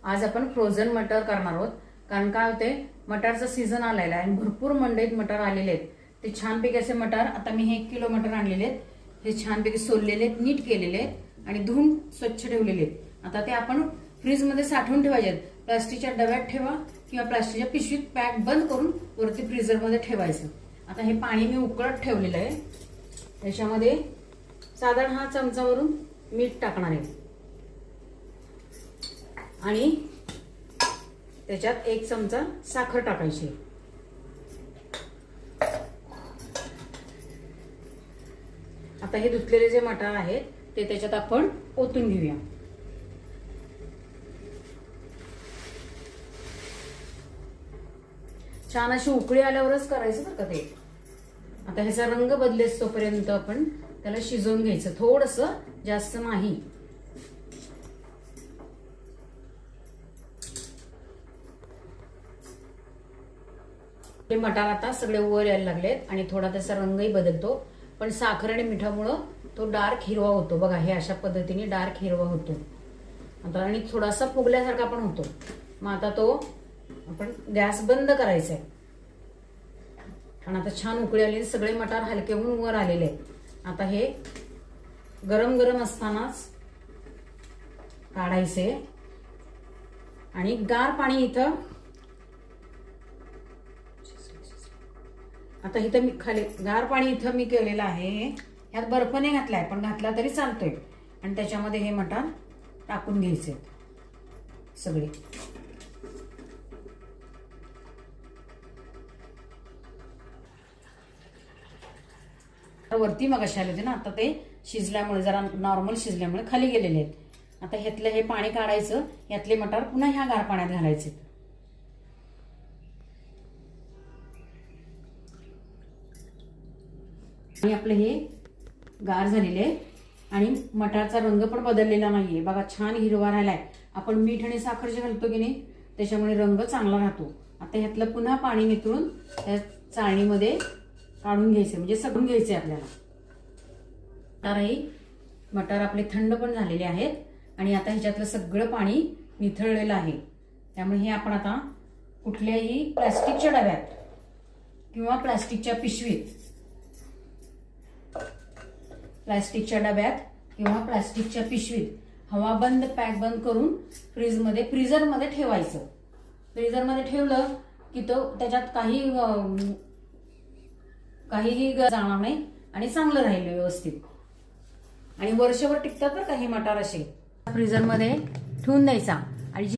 आज आपण फ्रोझन मटर करणार आहोत. कारण काय होते, मटारचा सीझन आलेला आहे आणि भरपूर मंडईत मटार आलेले आहेत. ते छानपैकी असे मटार, आता मी हे 1 किलो मटार आणलेले आहेत. हे छानपैकी सोललेले आहेत, नीट केलेले आहेत आणि धुवून स्वच्छ ठेवलेले आहेत. आता ते आपण फ्रीजमध्ये साठवून ठेवायचे आहेत. प्लास्टिकच्या डब्यात ठेवा किंवा प्लास्टिकच्या पिशवीत पॅक बंद करून वरती फ्रीजरमध्ये ठेवायचं. आता हे पाणी मी उकळत ठेवलेलं आहे. त्याच्यामध्ये साधारण हा चमचावरून मीठ टाकणार आहे आणि त्याच्यात 1 चमचा साखर टाकायची. आता हे धुतलेले जे मटार आहेत ते त्याच्यात आपण ओतून घेऊया. छान अशी उकळी आल्यावरच करायचं बरं का ते. आता ह्याचा रंग बदलेस तोपर्यंत आपण त्याला शिजवून घ्यायचं, थोडंसं, जास्त नाही. हे मटार आता सगळे वर यायला लागलेत आणि थोडा त्याचा रंगही बदलतो. पण साखर आणि मिठामुळं तो डार्क हिरवा होतो. बघा, हे अशा पद्धतीने डार्क हिरवा होतो आता आणि थोडासा फुगल्यासारखा पण होतो. मग आता तो आपण गॅस बंद करायचा आहे. आणि आता छान उकळी आली, सगळे मटार हलके होऊन वर आलेले आहेत. आता हे गरम गरम असतानाच काढायचे आणि गार पाणी इथं, आता इथं मी खाली गार पाणी इथं मी केलेलं आहे. ह्यात बर्फ नाही घातलाय, पण घातला तरी चालतोय. आणि त्याच्यामध्ये हे मटार टाकून घ्यायचे सगळे. वरती मग असे आले होते ना, आता ते शिजल्यामुळे, जरा नॉर्मल शिजल्यामुळे खाली गेलेले आहेत. आता ह्यातलं हे पाणी काढायचं, यातले मटार पुन्हा ह्या गार पाण्यात घालायचे. आणि आपले हे गार झालेले आहे आणि मटारचा रंग पण बदललेला नाहीये. बघा, छान हिरवा राहिलाय. आपण मीठ आणि साखर जे घालतो की नाही, त्याच्यामुळे रंग चांगला राहतो. आता ह्यातलं पुन्हा पाणी निथळून त्या चाळणीमध्ये काढून घ्यायचे, म्हणजे सगळून घ्यायचे आपल्याला. तर हे मटार आपले थंड पण झालेले आहेत आणि आता ह्याच्यातलं सगळं पाणी निथळलेलं आहे. त्यामुळे हे आपण आता कुठल्याही प्लास्टिकच्या डब्यात किंवा प्लास्टिकच्या पिशवीत, हवा बंद, पॅक बंद करून फ्रीजरमध्ये ठेवायचं. फ्रीजरमध्ये ठेवलं की तो त्याच्यात काहीही जाणार नाही आणि चांगलं राहील व्यवस्थित. आणि वर्षभर टिकतात बरं का हे मटार असे. फ्रीजरमध्ये ठेवून द्यायचा.